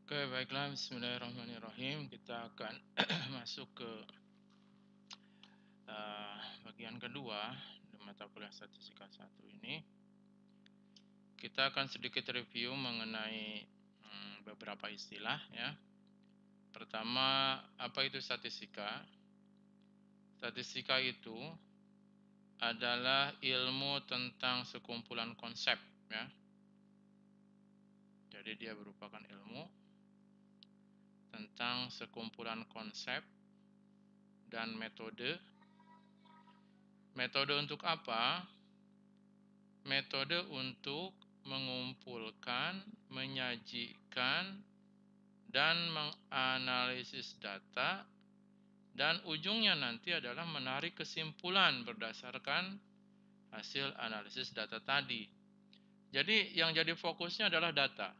Oke, baiklah. Bismillahirrahmanirrahim. Kita akan masuk ke bagian kedua di mata kuliah Statistika 1 ini. Kita akan sedikit review mengenai beberapa istilah ya. Pertama, apa itu statistika? Statistika itu adalah ilmu tentang sekumpulan konsep ya. Jadi dia merupakan ilmu tentang sekumpulan konsep dan metode. Metode untuk apa? Metode untuk mengumpulkan, menyajikan, dan menganalisis data, dan ujungnya nanti adalah menarik kesimpulan berdasarkan hasil analisis data tadi. Jadi yang jadi fokusnya adalah data.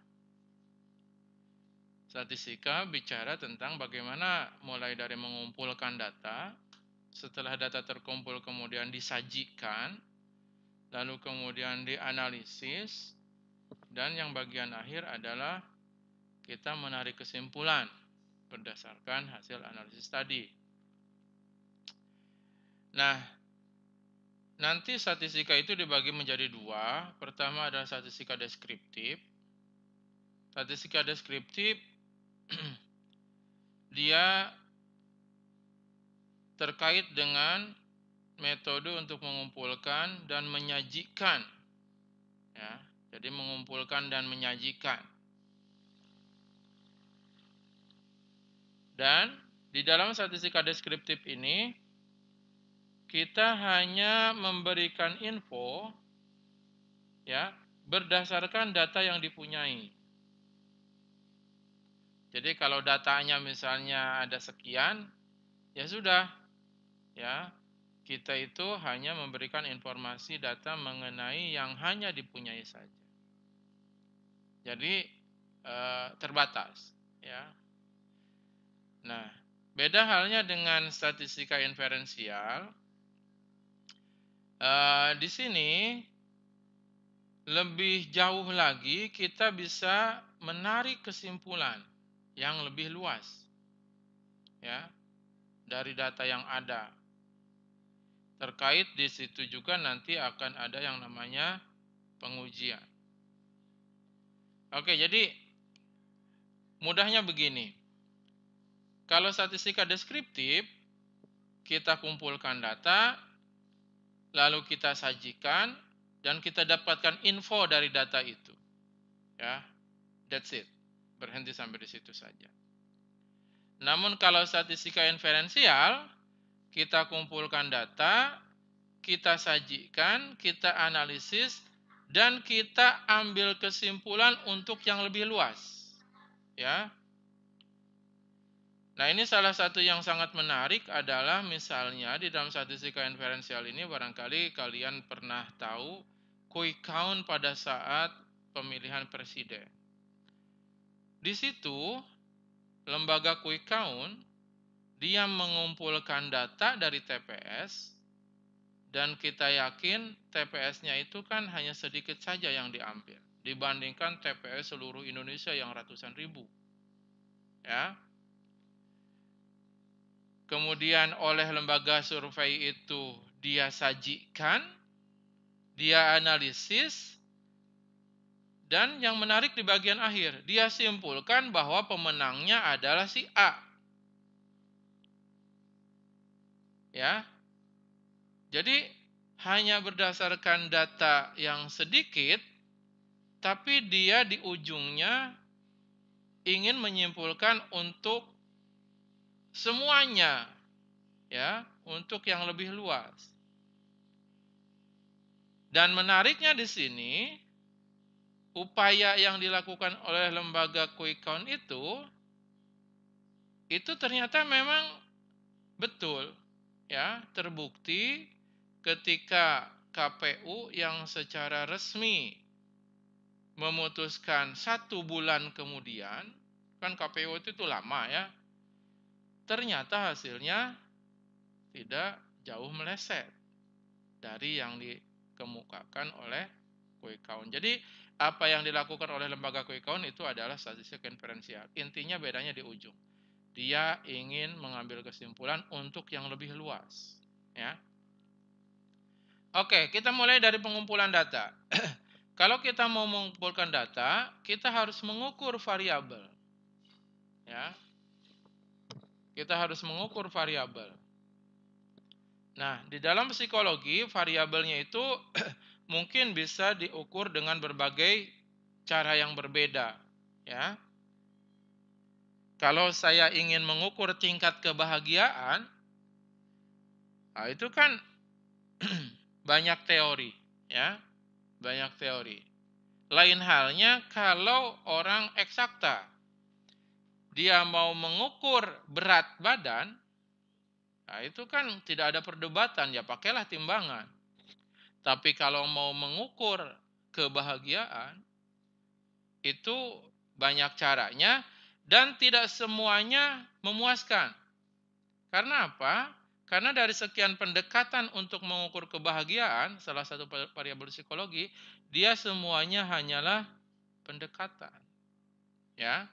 Statistika bicara tentang bagaimana mulai dari mengumpulkan data, setelah data terkumpul kemudian disajikan, lalu kemudian dianalisis, dan yang bagian akhir adalah kita menarik kesimpulan berdasarkan hasil analisis tadi. Nah, nanti statistika itu dibagi menjadi dua. Pertama adalah statistika deskriptif. Statistika deskriptif dia terkait dengan metode untuk mengumpulkan dan menyajikan. Ya, jadi mengumpulkan dan menyajikan. Dan di dalam statistika deskriptif ini kita hanya memberikan info ya berdasarkan data yang dipunyai. Jadi kalau datanya misalnya ada sekian, ya sudah ya. Kita itu hanya memberikan informasi data mengenai yang hanya dipunyai saja. Jadi terbatas ya. Nah, beda halnya dengan statistika inferensial. Di sini lebih jauh lagi kita bisa menarik kesimpulan yang lebih luas ya dari data yang ada. Terkait di situ juga nanti akan ada yang namanya pengujian. Oke, jadi mudahnya begini. Kalau statistika deskriptif, kita kumpulkan data, lalu kita sajikan, dan kita dapatkan info dari data itu. Ya, that's it. Berhenti sampai di situ saja. Namun kalau statistika inferensial, kita kumpulkan data, kita sajikan, kita analisis, dan kita ambil kesimpulan untuk yang lebih luas. Ya. Nah, ini salah satu yang sangat menarik adalah misalnya di dalam statistika inferensial ini barangkali kalian pernah tahu quick count pada saat pemilihan presiden. Di situ lembaga quick count dia mengumpulkan data dari TPS dan kita yakin TPS-nya itu kan hanya sedikit saja yang diambil dibandingkan TPS seluruh Indonesia yang ratusan ribu. Ya. Kemudian oleh lembaga survei itu dia sajikan, dia analisis, dan yang menarik di bagian akhir, dia simpulkan bahwa pemenangnya adalah si A. Ya. Jadi hanya berdasarkan data yang sedikit, tapi dia di ujungnya ingin menyimpulkan untuk semuanya, ya, untuk yang lebih luas. Dan menariknya di sini, upaya yang dilakukan oleh lembaga quick count itu ternyata memang betul, ya, terbukti ketika KPU yang secara resmi memutuskan 1 bulan kemudian, kan KPU itu lama ya, ternyata hasilnya tidak jauh meleset dari yang dikemukakan oleh quick count. Jadi apa yang dilakukan oleh lembaga quick count itu adalah statistik inferensial. Intinya bedanya di ujung. Dia ingin mengambil kesimpulan untuk yang lebih luas. Ya. Oke, kita mulai dari pengumpulan data. Kalau kita mau mengumpulkan data, kita harus mengukur variabel. Ya. Kita harus mengukur variabel. Nah, di dalam psikologi, variabelnya itu mungkin bisa diukur dengan berbagai cara yang berbeda. Ya. Kalau saya ingin mengukur tingkat kebahagiaan, nah itu kan banyak teori, ya, banyak teori. Lain halnya kalau orang eksakta, dia mau mengukur berat badan, nah itu kan tidak ada perdebatan, ya pakailah timbangan. Tapi kalau mau mengukur kebahagiaan, itu banyak caranya dan tidak semuanya memuaskan. Karena apa? Karena dari sekian pendekatan untuk mengukur kebahagiaan, salah satu variabel psikologi, dia semuanya hanyalah pendekatan. Ya.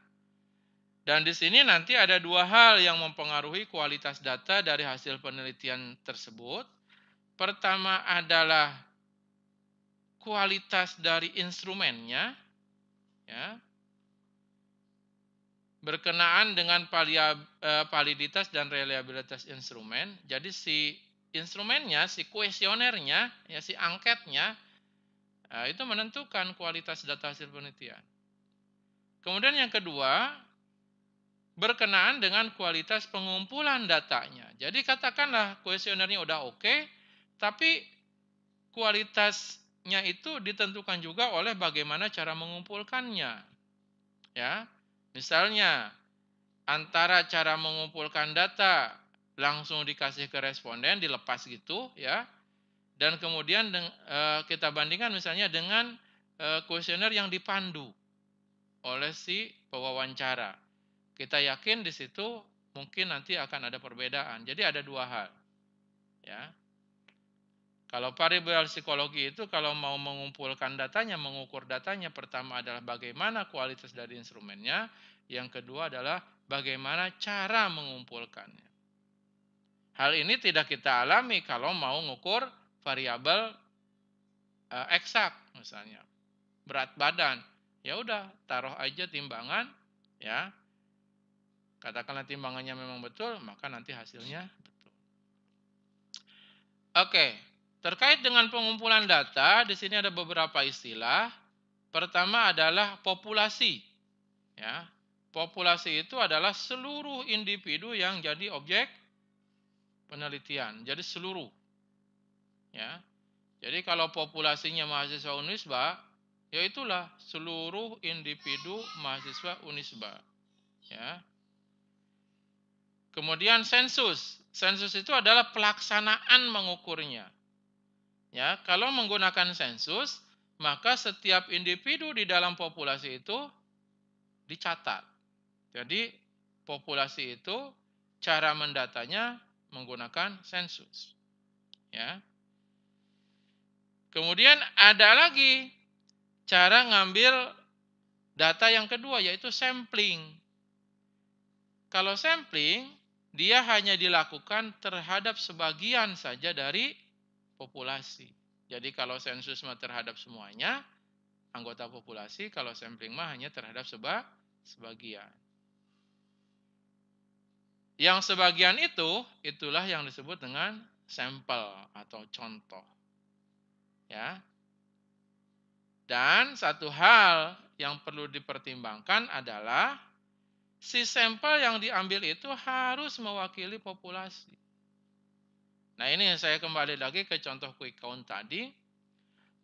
Dan di sini nanti ada dua hal yang mempengaruhi kualitas data dari hasil penelitian tersebut. Pertama adalah kualitas dari instrumennya, ya, berkenaan dengan validitas dan reliabilitas instrumen. Jadi si instrumennya, si kuesionernya, ya si angketnya, itu menentukan kualitas data hasil penelitian. Kemudian yang kedua, berkenaan dengan kualitas pengumpulan datanya. Jadi katakanlah kuesionernya udah oke, tapi kualitasnya itu ditentukan juga oleh bagaimana cara mengumpulkannya. Ya, misalnya antara cara mengumpulkan data langsung dikasih ke responden dilepas gitu ya, dan kemudian kita bandingkan misalnya dengan kuesioner yang dipandu oleh si pewawancara. Kita yakin di situ mungkin nanti akan ada perbedaan. Jadi ada dua hal. Ya. Kalau variabel psikologi itu kalau mau mengumpulkan datanya, mengukur datanya, pertama adalah bagaimana kualitas dari instrumennya, yang kedua adalah bagaimana cara mengumpulkannya. Hal ini tidak kita alami kalau mau mengukur variabel eksak misalnya. Berat badan. Ya udah, taruh aja timbangan ya. Katakanlah timbangannya memang betul, maka nanti hasilnya betul. Oke, terkait dengan pengumpulan data, di sini ada beberapa istilah. Pertama adalah populasi. Ya, populasi itu adalah seluruh individu yang jadi objek penelitian. Jadi seluruh. Ya, jadi kalau populasinya mahasiswa Unisba, ya itulah seluruh individu mahasiswa Unisba. Ya. Kemudian sensus. Sensus itu adalah pelaksanaan mengukurnya. Ya, kalau menggunakan sensus, maka setiap individu di dalam populasi itu dicatat. Jadi populasi itu cara mendatanya menggunakan sensus. Ya. Kemudian ada lagi cara ngambil data yang kedua yaitu sampling. Kalau sampling dia hanya dilakukan terhadap sebagian saja dari populasi. Jadi kalau sensus mah terhadap semuanya anggota populasi, kalau sampling mah hanya terhadap sebagian. Yang sebagian itulah yang disebut dengan sampel atau contoh. Ya. Dan satu hal yang perlu dipertimbangkan adalah si sampel yang diambil itu harus mewakili populasi. Nah ini saya kembali lagi ke contoh quick count tadi.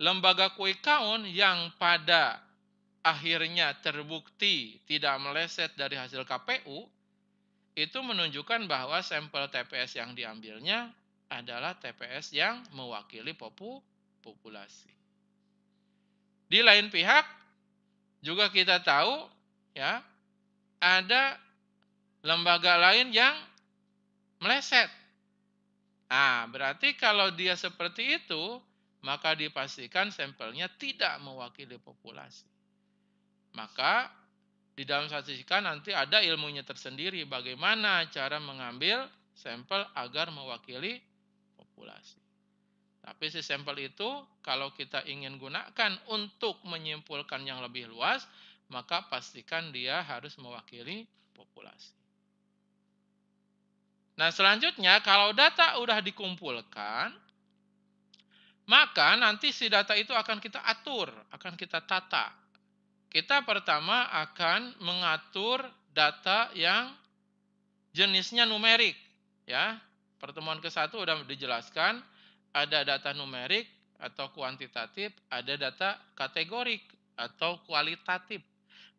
Lembaga quick count yang pada akhirnya terbukti tidak meleset dari hasil KPU, itu menunjukkan bahwa sampel TPS yang diambilnya adalah TPS yang mewakili populasi. Di lain pihak, juga kita tahu ya, ada lembaga lain yang meleset. Nah, berarti kalau dia seperti itu, maka dipastikan sampelnya tidak mewakili populasi. Maka di dalam statistika nanti ada ilmunya tersendiri bagaimana cara mengambil sampel agar mewakili populasi. Tapi si sampel itu kalau kita ingin gunakan untuk menyimpulkan yang lebih luas, maka pastikan dia harus mewakili populasi. Nah, selanjutnya kalau data udah dikumpulkan, maka nanti si data itu akan kita atur, akan kita tata. Kita pertama akan mengatur data yang jenisnya numerik, ya. Pertemuan ke-1 udah dijelaskan, ada data numerik atau kuantitatif, ada data kategorik atau kualitatif.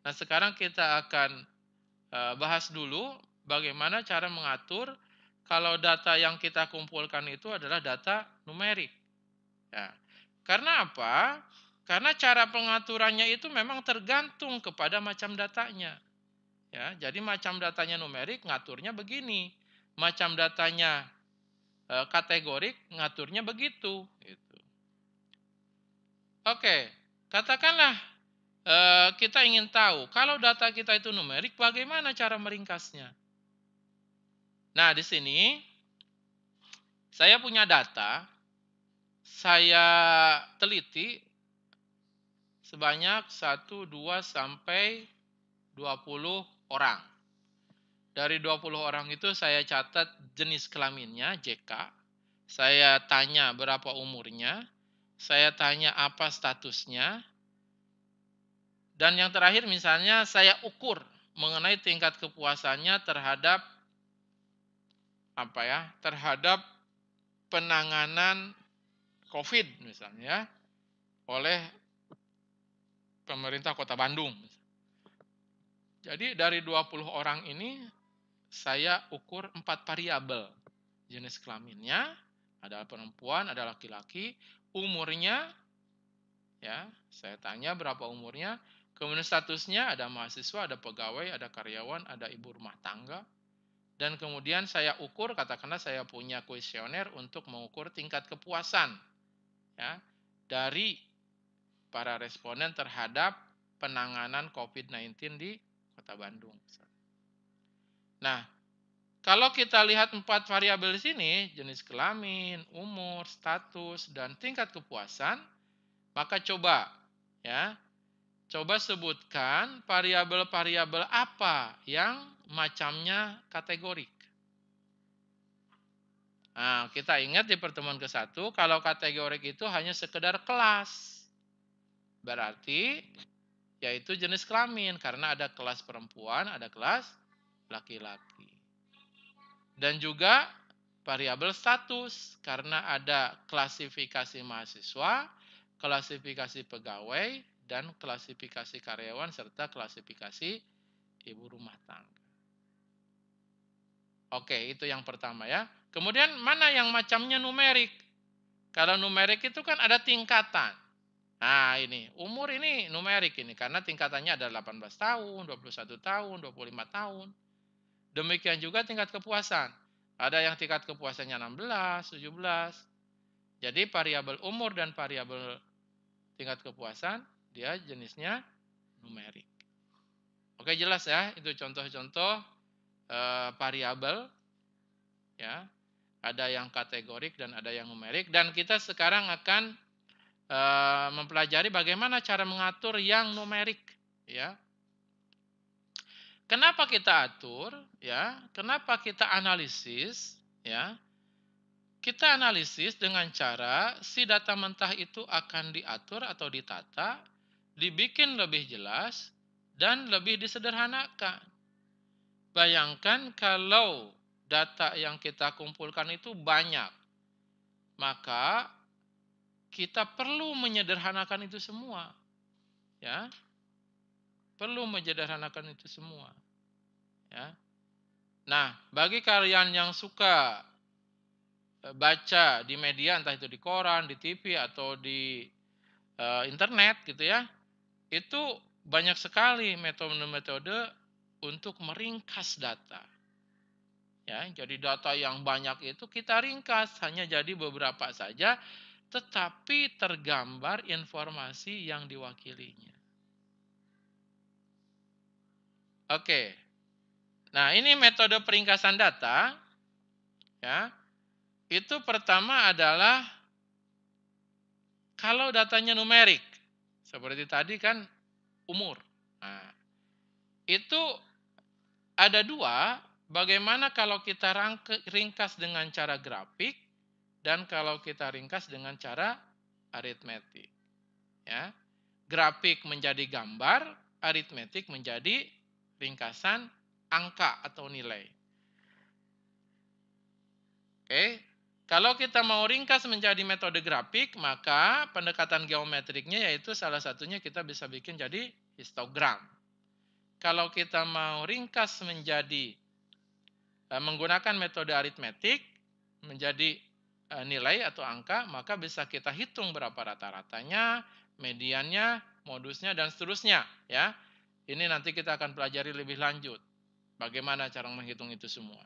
Nah, sekarang kita akan bahas dulu bagaimana cara mengatur kalau data yang kita kumpulkan itu adalah data numerik. Ya. Karena apa? Karena cara pengaturannya itu memang tergantung kepada macam datanya. Ya, jadi macam datanya numerik ngaturnya begini. Macam datanya kategorik ngaturnya begitu. Gitu. Oke, katakanlah kita ingin tahu kalau data kita itu numerik, bagaimana cara meringkasnya? Nah, di sini saya punya data, saya teliti sebanyak 1, 2, sampai 20 orang. Dari 20 orang itu saya catat jenis kelaminnya, JK. Saya tanya berapa umurnya, saya tanya apa statusnya, dan yang terakhir misalnya saya ukur mengenai tingkat kepuasannya terhadap terhadap penanganan COVID misalnya oleh pemerintah Kota Bandung. Jadi dari 20 orang ini saya ukur 4 variabel. Jenis kelaminnya, ada perempuan, ada laki-laki, umurnya, ya, saya tanya berapa umurnya, kemudian statusnya ada mahasiswa, ada pegawai, ada karyawan, ada ibu rumah tangga, dan kemudian saya ukur, katakanlah saya punya kuesioner untuk mengukur tingkat kepuasan, ya, dari para responden terhadap penanganan COVID-19 di Kota Bandung. Nah, kalau kita lihat 4 variabel di sini, jenis kelamin, umur, status, dan tingkat kepuasan, maka coba sebutkan variabel-variabel apa yang macamnya kategorik. Nah, kita ingat di pertemuan ke-1, kalau kategorik itu hanya sekedar kelas. Berarti yaitu jenis kelamin, karena ada kelas perempuan, ada kelas laki-laki. Dan juga variabel status, karena ada klasifikasi mahasiswa, klasifikasi pegawai, dan klasifikasi karyawan, serta klasifikasi ibu rumah tangga. Oke, itu yang pertama ya. Kemudian mana yang macamnya numerik? Kalau numerik itu kan ada tingkatan. Nah ini, umur ini numerik ini, karena tingkatannya ada 18 tahun, 21 tahun, 25 tahun. Demikian juga tingkat kepuasan. Ada yang tingkat kepuasannya 16, 17. Jadi variabel umur dan variabel tingkat kepuasan, dia jenisnya numerik. Oke, jelas ya, itu contoh-contoh variabel. Ya, ada yang kategorik dan ada yang numerik. Dan kita sekarang akan mempelajari bagaimana cara mengatur yang numerik. Ya, kenapa kita atur? Ya, kenapa kita analisis? Ya, kita analisis dengan cara si data mentah itu akan diatur atau ditata, dibikin lebih jelas, dan lebih disederhanakan. Bayangkan kalau data yang kita kumpulkan itu banyak, maka kita perlu menyederhanakan itu semua. Ya, perlu menyederhanakan itu semua. Ya. Nah, bagi kalian yang suka baca di media, entah itu di koran, di TV, atau di internet gitu ya, itu banyak sekali metode-metode untuk meringkas data. Ya, jadi data yang banyak itu kita ringkas hanya jadi beberapa saja, tetapi tergambar informasi yang diwakilinya. Oke. Nah, ini metode peringkasan data, ya. Itu pertama adalah kalau datanya numerik, seperti tadi kan umur. Nah, itu ada dua, bagaimana kalau kita ringkas dengan cara grafik dan kalau kita ringkas dengan cara aritmetik. Ya. Grafik menjadi gambar, aritmetik menjadi ringkasan angka atau nilai. Oke. Kalau kita mau ringkas menjadi metode grafik, maka pendekatan geometriknya yaitu salah satunya kita bisa bikin jadi histogram. Kalau kita mau ringkas menjadi menggunakan metode aritmetik menjadi nilai atau angka, maka bisa kita hitung berapa rata-ratanya, mediannya, modusnya, dan seterusnya. Ya, ini nanti kita akan pelajari lebih lanjut bagaimana cara menghitung itu semua.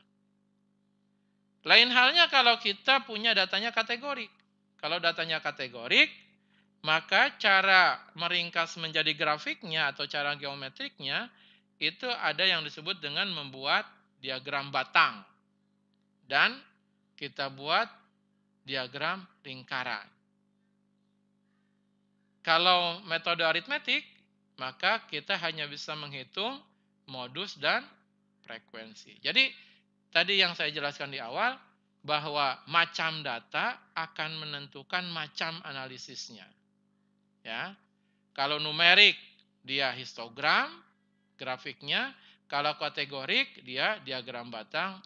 Lain halnya kalau kita punya datanya kategorik. Kalau datanya kategorik, maka cara meringkas menjadi grafiknya atau cara geometriknya itu ada yang disebut dengan membuat diagram batang. Dan kita buat diagram lingkaran. Kalau metode aritmetik, maka kita hanya bisa menghitung modus dan frekuensi. Jadi, tadi yang saya jelaskan di awal, bahwa macam data akan menentukan macam analisisnya. Ya. Kalau numerik, dia histogram, grafiknya. Kalau kategorik, dia diagram batang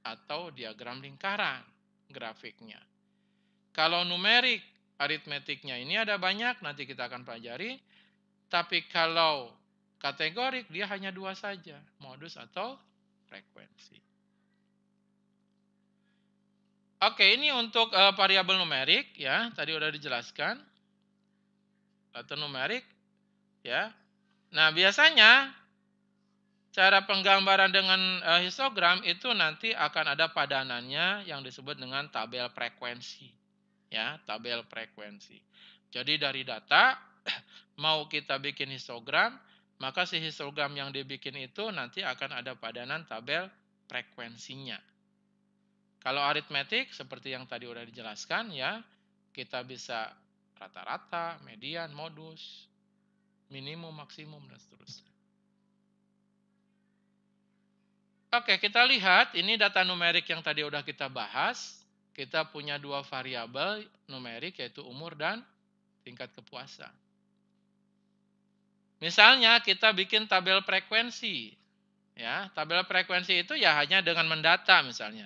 atau diagram lingkaran, grafiknya. Kalau numerik, aritmetiknya ini ada banyak, nanti kita akan pelajari. Tapi kalau kategorik, dia hanya dua saja, modus atau frekuensi. Oke, ini untuk variabel numerik, ya, tadi udah dijelaskan. Atau numerik, ya. Nah, biasanya cara penggambaran dengan histogram itu nanti akan ada padanannya yang disebut dengan tabel frekuensi. Ya, tabel frekuensi. Jadi dari data mau kita bikin histogram, maka si histogram yang dibikin itu nanti akan ada padanan tabel frekuensinya. Kalau aritmetik seperti yang tadi udah dijelaskan, ya, kita bisa rata-rata, median, modus, minimum, maksimum, dan seterusnya. Oke, kita lihat ini data numerik yang tadi udah kita bahas. Kita punya dua variabel numerik yaitu umur dan tingkat kepuasan. Misalnya kita bikin tabel frekuensi. Ya, tabel frekuensi itu ya hanya dengan mendata misalnya.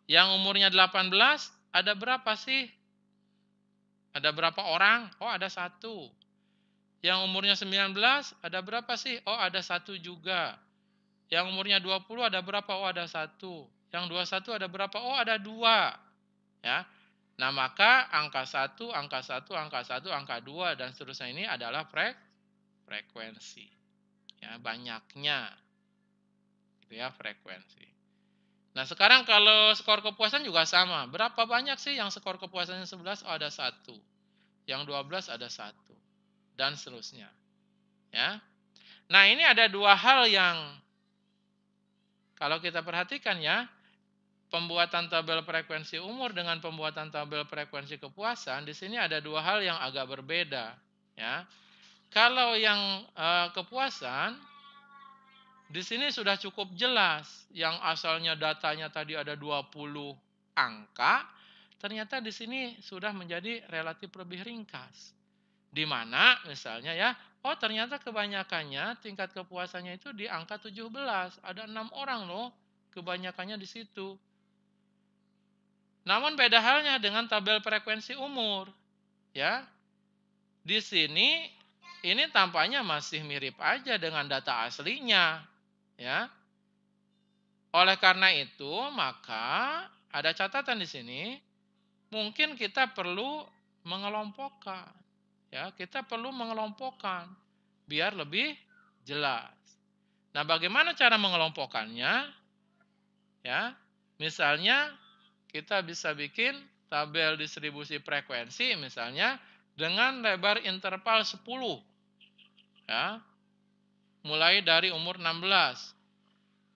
Yang umurnya 18, ada berapa sih? Ada berapa orang? Oh, ada satu. Yang umurnya 19, ada berapa sih? Oh, ada satu juga. Yang umurnya 20, ada berapa? Oh, ada satu. Yang 21 ada berapa? Oh, ada dua. Ya. Nah, maka angka 1, angka 1, angka 1, angka 2, dan seterusnya ini adalah frekuensi. Ya, banyaknya. Itu ya, frekuensi. Nah, sekarang kalau skor kepuasan juga sama. Berapa banyak sih yang skor kepuasannya 11? Oh, ada satu. Yang 12 ada satu. Dan seterusnya. Ya. Nah, ini ada dua hal yang kalau kita perhatikan ya, pembuatan tabel frekuensi umur dengan pembuatan tabel frekuensi kepuasan, di sini ada dua hal yang agak berbeda. Ya. Kalau yang kepuasan, di sini sudah cukup jelas. Yang asalnya datanya tadi ada 20 angka, ternyata di sini sudah menjadi relatif lebih ringkas. Di mana misalnya ya, oh ternyata kebanyakannya tingkat kepuasannya itu di angka 17. Ada 6 orang loh, kebanyakannya di situ. Namun beda halnya dengan tabel frekuensi umur. Ya. Di sini ini tampaknya masih mirip aja dengan data aslinya. Ya. Oleh karena itu, maka ada catatan di sini, mungkin kita perlu mengelompokkan. Ya, kita perlu mengelompokkan biar lebih jelas. Nah, bagaimana cara mengelompokkannya? Ya, misalnya kita bisa bikin tabel distribusi frekuensi misalnya dengan lebar interval 10. Ya. Mulai dari umur 16.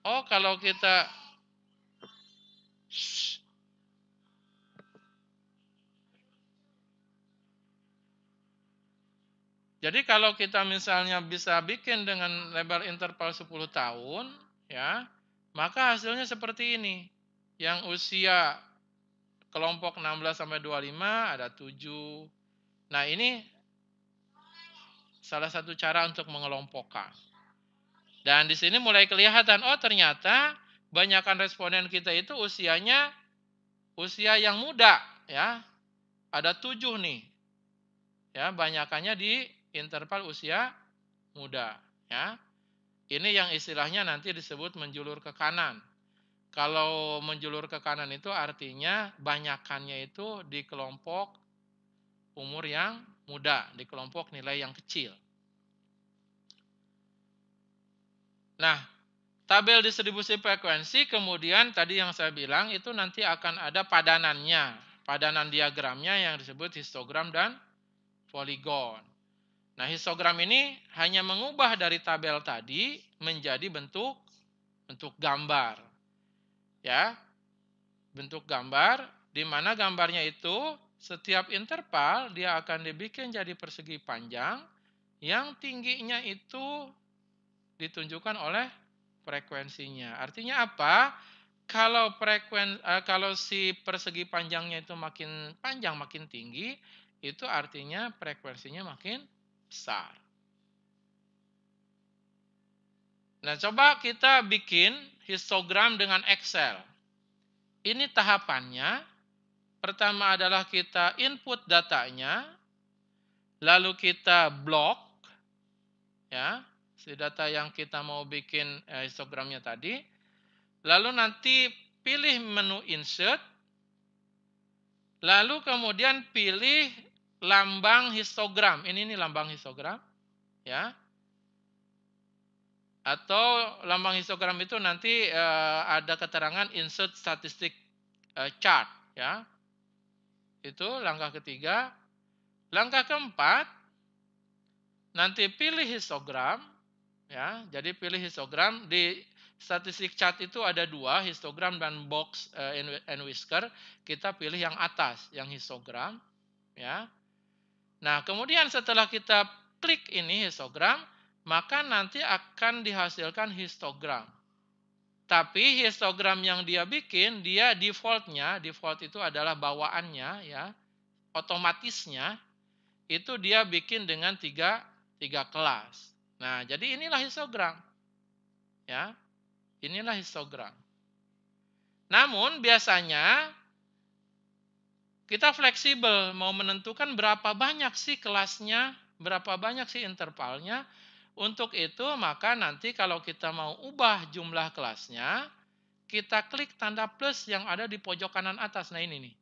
Oh, kalau kita Jadi kalau kita misalnya bisa bikin dengan lebar interval 10 tahun, ya, maka hasilnya seperti ini. Yang usia kelompok 16 sampai 25 ada 7. Nah, ini salah satu cara untuk mengelompokkan. Dan di sini mulai kelihatan, oh ternyata banyakkan responden kita itu usianya usia yang muda, ya. Ada 7 nih. Ya, banyakannya di interval usia muda, ya. Ini yang istilahnya nanti disebut menjulur ke kanan. Kalau menjulur ke kanan itu artinya banyakannya itu di kelompok umur yang muda, di kelompok nilai yang kecil. Nah, tabel distribusi frekuensi kemudian tadi yang saya bilang itu nanti akan ada padanannya, padanan diagramnya yang disebut histogram dan poligon. Nah, histogram ini hanya mengubah dari tabel tadi menjadi bentuk gambar. Ya. Bentuk gambar di mana gambarnya itu setiap interval dia akan dibikin jadi persegi panjang yang tingginya itu ditunjukkan oleh frekuensinya. Artinya apa? Kalau si persegi panjangnya itu makin panjang, makin tinggi, itu artinya frekuensinya makin besar. Nah, coba kita bikin histogram dengan Excel. Ini tahapannya. Pertama adalah kita input datanya, lalu kita blok, ya, si data yang kita mau bikin histogramnya tadi. Lalu nanti pilih menu insert, lalu kemudian pilih lambang histogram. Ini lambang histogram, ya. Atau lambang histogram itu nanti ada keterangan insert statistic chart, ya. Itu langkah ketiga. Langkah keempat, nanti pilih histogram, ya. Jadi pilih histogram. Di statistik chart itu ada 2, histogram dan box and whisker. Kita pilih yang atas, yang histogram, ya. Nah, kemudian setelah kita klik ini histogram, maka nanti akan dihasilkan histogram. Tapi histogram yang dia bikin, dia default itu adalah bawaannya, ya, otomatisnya, itu dia bikin dengan tiga kelas. Nah, jadi inilah histogram. Ya, inilah histogram. Namun biasanya kita fleksibel mau menentukan berapa banyak sih kelasnya, berapa banyak sih intervalnya. Untuk itu maka nanti kalau kita mau ubah jumlah kelasnya, kita klik tanda plus yang ada di pojok kanan atas. Nah, ini nih.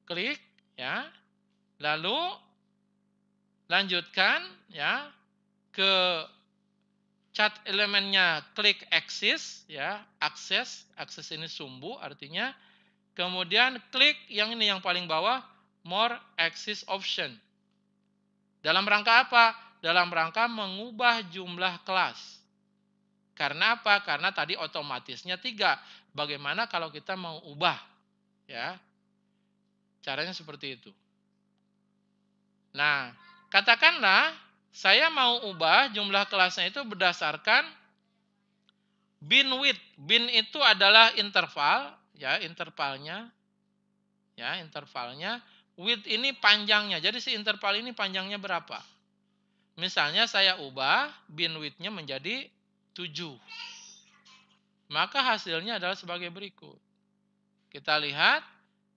Klik, ya. Lalu lanjutkan, ya, ke cat elemennya, klik axis, ya, akses ini sumbu artinya. Kemudian klik yang ini yang paling bawah, more axis option. Dalam rangka apa? Dalam rangka mengubah jumlah kelas. Karena apa? Karena tadi otomatisnya 3. Bagaimana kalau kita mau ubah? Ya. Caranya seperti itu. Nah, katakanlah saya mau ubah jumlah kelasnya itu berdasarkan bin width. Bin itu adalah interval, ya, intervalnya. Ya, intervalnya. Width ini panjangnya. Jadi si interval ini panjangnya berapa? Misalnya saya ubah bin width-nya menjadi 7. Maka hasilnya adalah sebagai berikut. Kita lihat,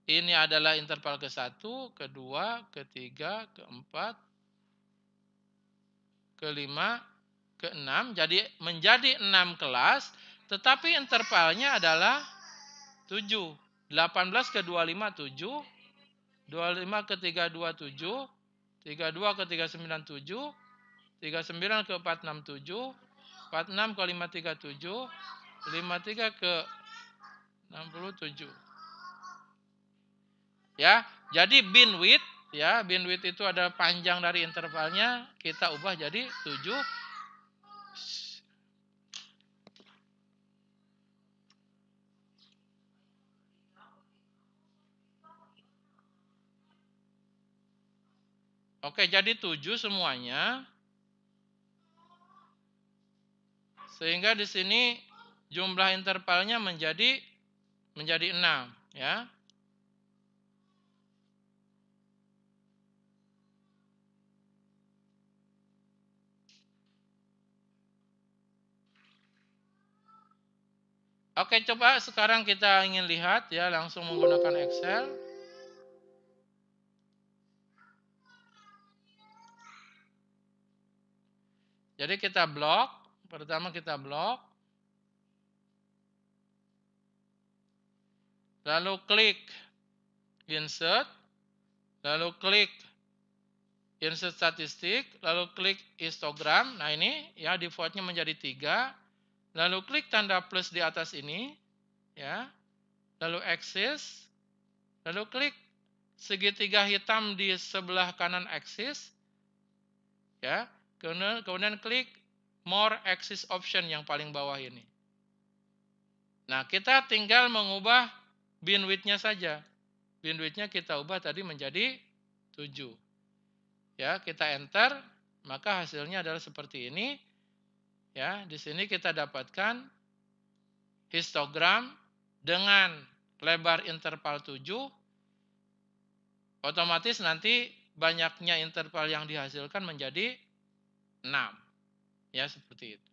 ini adalah interval ke-1, kedua, ketiga, keempat, kelima, ke-6. Jadi menjadi 6 kelas, tetapi intervalnya adalah 7. 18 ke 25, 7. 25 ke 32, 7. 32 ke 39, 7. 39 ke 46, 7. 46 ke 53, 7. 53 ke 67. Ya, jadi bandwidth ya, bandwidth itu ada panjang dari intervalnya, kita ubah jadi 7. Oke, jadi 7 semuanya. Sehingga di sini jumlah intervalnya menjadi 6 ya. Oke, coba sekarang kita ingin lihat ya, langsung menggunakan Excel. Jadi kita blok, pertama kita blok, lalu klik insert, lalu klik insert statistik, lalu klik histogram. Nah ini ya defaultnya menjadi 3. Lalu klik tanda plus di atas ini ya. Lalu axis, lalu klik segitiga hitam di sebelah kanan axis ya. Kemudian klik more axis option yang paling bawah ini. Nah, kita tinggal mengubah bandwidth-nya saja. Bandwidth-nya kita ubah tadi menjadi 7. Ya, kita enter, maka hasilnya adalah seperti ini. Ya, di sini kita dapatkan histogram dengan lebar interval 7. Otomatis nanti banyaknya interval yang dihasilkan menjadi 6. Ya, seperti itu.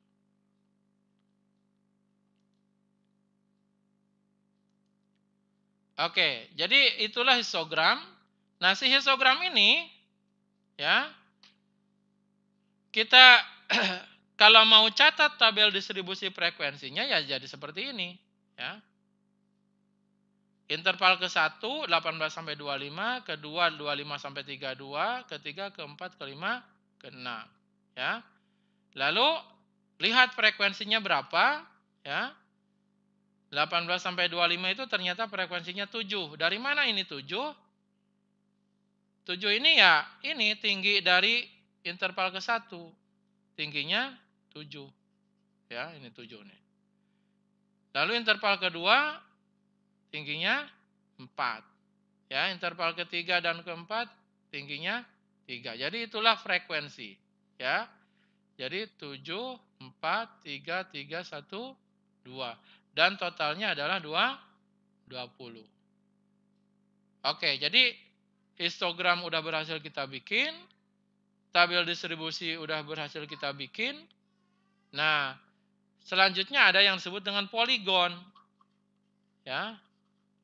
Oke, jadi itulah histogram. Nah, si histogram ini ya, kita kalau mau catat tabel distribusi frekuensinya ya jadi seperti ini ya. Interval ke-1 18 sampai 25, kedua 25 sampai 32, ketiga, keempat, kelima, keenam ya. Lalu lihat frekuensinya berapa ya. 18 sampai 25 itu ternyata frekuensinya 7. Dari mana ini 7? 7 ini ya ini tinggi dari interval ke-1. Tingginya 7. Ya, ini 7 nih. Lalu interval kedua tingginya 4. Ya, interval ketiga dan keempat tingginya 3. Jadi itulah frekuensi, ya. Jadi 7, 4, 3, 3, 1, 2. Dan totalnya adalah 20. Oke, jadi histogram udah berhasil kita bikin, tabel distribusi udah berhasil kita bikin. Nah, selanjutnya ada yang disebut dengan poligon. Ya.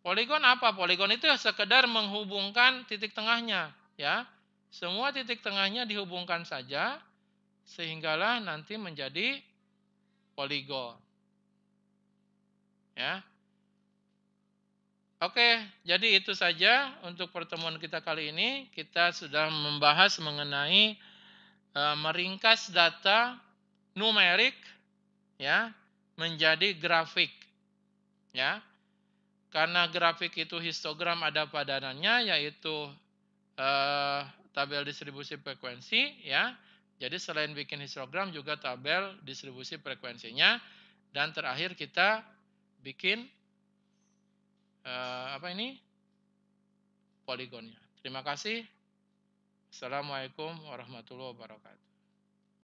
Poligon apa? Poligon itu sekedar menghubungkan titik tengahnya, ya. Semua titik tengahnya dihubungkan saja sehinggalah nanti menjadi poligon. Ya. Oke, jadi itu saja untuk pertemuan kita kali ini. Kita sudah membahas mengenai meringkas data numerik ya menjadi grafik. Ya. Karena grafik itu histogram ada padanannya yaitu tabel distribusi frekuensi ya. Jadi selain bikin histogram juga tabel distribusi frekuensinya dan terakhir kita bikin poligonnya. Terima kasih. Assalamualaikum warahmatullahi wabarakatuh.